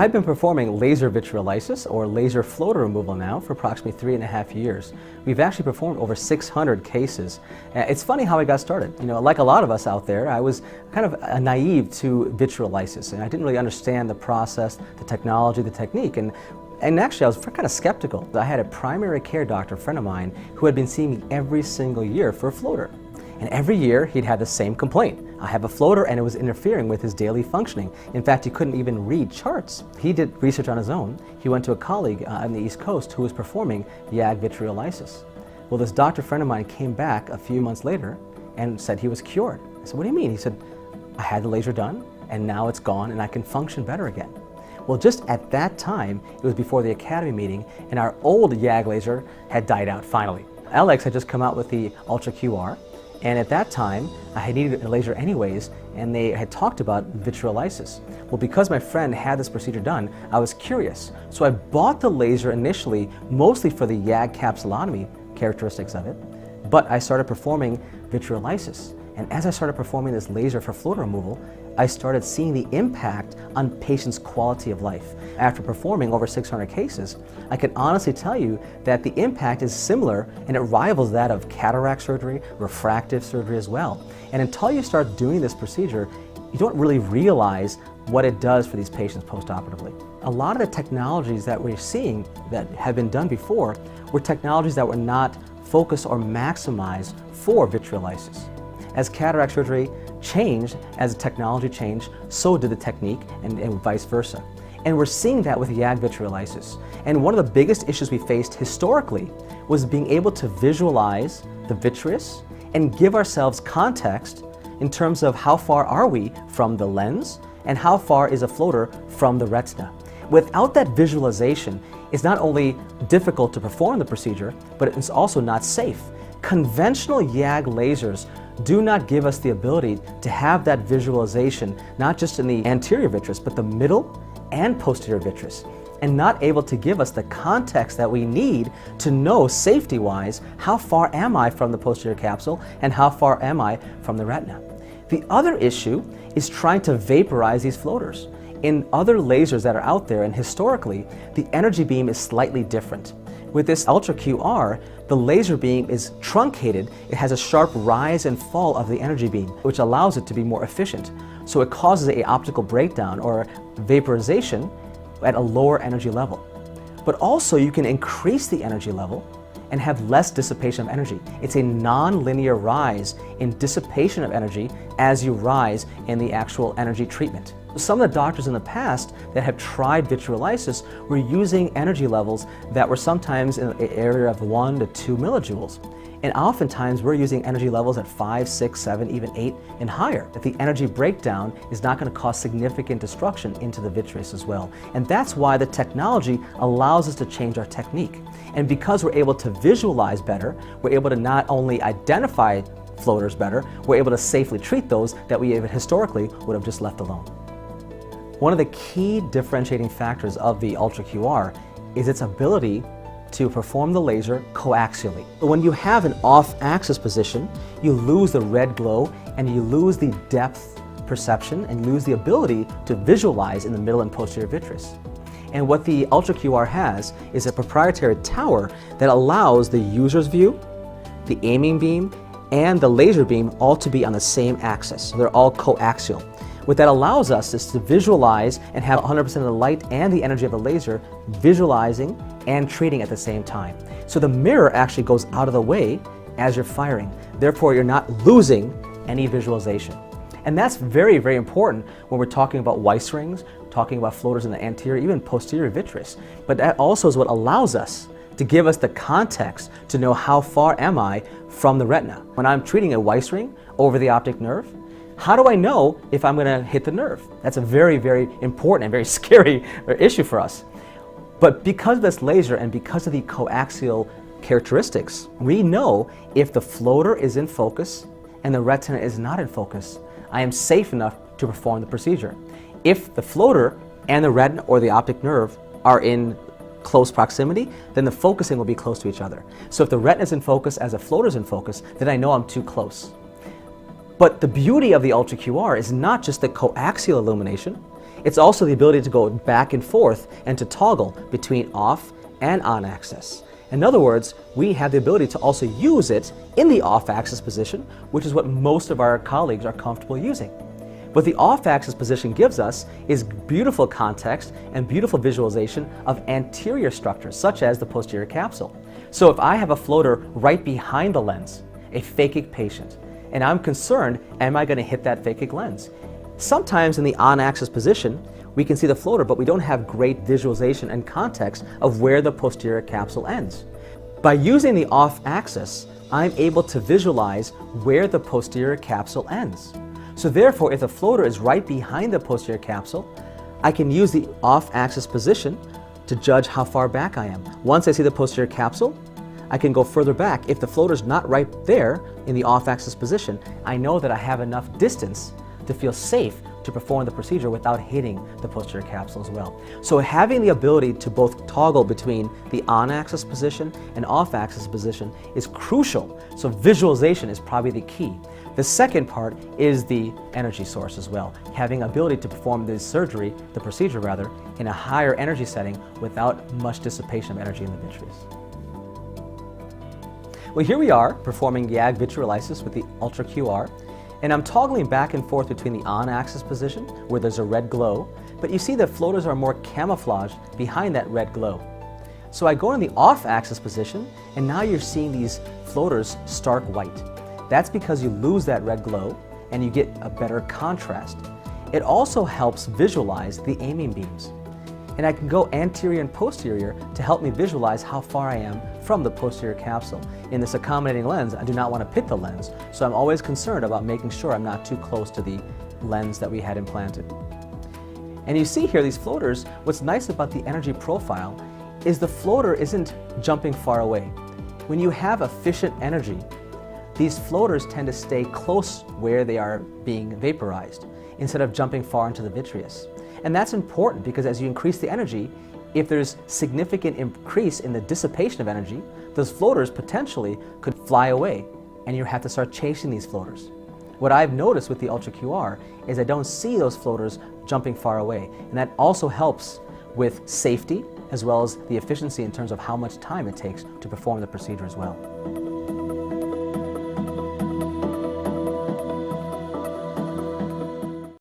I've been performing laser vitreolysis or laser floater removal now for approximately 3.5 years. We've actually performed over 600 cases. It's funny how I got started. Like a lot of us out there, I was kind of naive to vitreolysis, and I didn't really understand the process, the technology, the technique. And actually, I was kind of skeptical. I had a primary care doctor friend of mine who had been seeing me every single year for a floater. And every year, he'd have the same complaint. I have a floater and it was interfering with his daily functioning. In fact, he couldn't even read charts. He did research on his own. He went to a colleague on the East Coast who was performing YAG vitreolysis. Well, this doctor friend of mine came back a few months later and said he was cured. I said, what do you mean? He said, I had the laser done and now it's gone and I can function better again. Well, just at that time, it was before the Academy meeting, and our old YAG laser had died out finally. Alex had just come out with the Ultra QR, and at that time, I had needed a laser anyways, and they had talked about vitreolysis. Well, because my friend had this procedure done, I was curious. So I bought the laser initially, mostly for the YAG capsulotomy characteristics of it, but I started performing vitreolysis. And as I started performing this laser for floater removal, I started seeing the impact on patients' quality of life. After performing over 600 cases, I can honestly tell you that the impact is similar and it rivals that of cataract surgery, refractive surgery as well. And until you start doing this procedure, you don't really realize what it does for these patients postoperatively. A lot of the technologies that we're seeing that have been done before were technologies that were not focused or maximized for vitreolysis. As cataract surgery changed, as the technology changed, so did the technique and vice versa. And we're seeing that with YAG vitreolysis. And one of the biggest issues we faced historically was being able to visualize the vitreous and give ourselves context in terms of how far are we from the lens and how far is a floater from the retina. Without that visualization, it's not only difficult to perform the procedure, but it's also not safe. Conventional YAG lasers do not give us the ability to have that visualization, not just in the anterior vitreous, but the middle and posterior vitreous, and not able to give us the context that we need to know safety-wise how far am I from the posterior capsule and how far am I from the retina. The other issue is trying to vaporize these floaters. In other lasers that are out there, and historically, the energy beam is slightly different. With this Ultra QR, the laser beam is truncated. It has a sharp rise and fall of the energy beam, which allows it to be more efficient. So it causes an optical breakdown or vaporization at a lower energy level. But also you can increase the energy level and have less dissipation of energy. It's a non-linear rise in dissipation of energy as you rise in the actual energy treatment. Some of the doctors in the past that have tried vitreolysis were using energy levels that were sometimes in the area of 1 to 2 millijoules. And oftentimes we're using energy levels at 5, 6, 7, even 8 and higher. That the energy breakdown is not going to cause significant destruction into the vitreous as well. And that's why the technology allows us to change our technique. And because we're able to visualize better, we're able to not only identify floaters better, we're able to safely treat those that we historically would have just left alone. One of the key differentiating factors of the Ultra QR is its ability to perform the laser coaxially. When you have an off-axis position, you lose the red glow and you lose the depth perception and lose the ability to visualize in the middle and posterior vitreous. And what the Ultra QR has is a proprietary tower that allows the user's view, the aiming beam, and the laser beam all to be on the same axis. They're all coaxial. What that allows us is to visualize and have 100% of the light and the energy of the laser visualizing and treating at the same time. So the mirror actually goes out of the way as you're firing. Therefore, you're not losing any visualization. And that's very, very important when we're talking about Weiss rings, talking about floaters in the anterior, even posterior vitreous. But that also is what allows us to give us the context to know how far am I from the retina. When I'm treating a Weiss ring over the optic nerve, how do I know if I'm going to hit the nerve? That's a very, very important and very scary issue for us. But because of this laser and because of the coaxial characteristics, we know if the floater is in focus and the retina is not in focus, I am safe enough to perform the procedure. If the floater and the retina or the optic nerve are in close proximity, then the focusing will be close to each other. So if the retina is in focus as the floater is in focus, then I know I'm too close. But the beauty of the Ultra QR is not just the coaxial illumination, It's also the ability to go back and forth and to toggle between off and on axis. In other words, we have the ability to also use it in the off-axis position, which is what most of our colleagues are comfortable using. What the off-axis position gives us is beautiful context and beautiful visualization of anterior structures, such as the posterior capsule. So if I have a floater right behind the lens, a phakic patient, and I'm concerned, am I going to hit that phakic lens? Sometimes in the on-axis position, we can see the floater, but we don't have great visualization and context of where the posterior capsule ends. By using the off-axis, I'm able to visualize where the posterior capsule ends. So therefore, if the floater is right behind the posterior capsule, I can use the off-axis position to judge how far back I am. Once I see the posterior capsule, I can go further back. If the floater is not right there in the off-axis position, I know that I have enough distance to feel safe to perform the procedure without hitting the posterior capsule as well. So having the ability to both toggle between the on-axis position and off-axis position is crucial. So visualization is probably the key. The second part is the energy source as well. Having ability to perform the procedure rather, in a higher energy setting without much dissipation of energy in the vitreous. Well, here we are performing YAG vitreolysis with the Ultra QR. And I'm toggling back and forth between the on-axis position, where there's a red glow, but you see the floaters are more camouflaged behind that red glow. So I go in the off-axis position, and now you're seeing these floaters stark white. That's because you lose that red glow, and you get a better contrast. It also helps visualize the aiming beams. And I can go anterior and posterior to help me visualize how far I am from the posterior capsule. In this accommodating lens, I do not want to pit the lens, so I'm always concerned about making sure I'm not too close to the lens that we had implanted. And you see here these floaters, what's nice about the energy profile is the floater isn't jumping far away. When you have efficient energy, these floaters tend to stay close where they are being vaporized instead of jumping far into the vitreous. And that's important because as you increase the energy, if there's significant increase in the dissipation of energy, those floaters potentially could fly away and you have to start chasing these floaters. What I've noticed with the Ultra QR is I don't see those floaters jumping far away, and that also helps with safety as well as the efficiency in terms of how much time it takes to perform the procedure as well.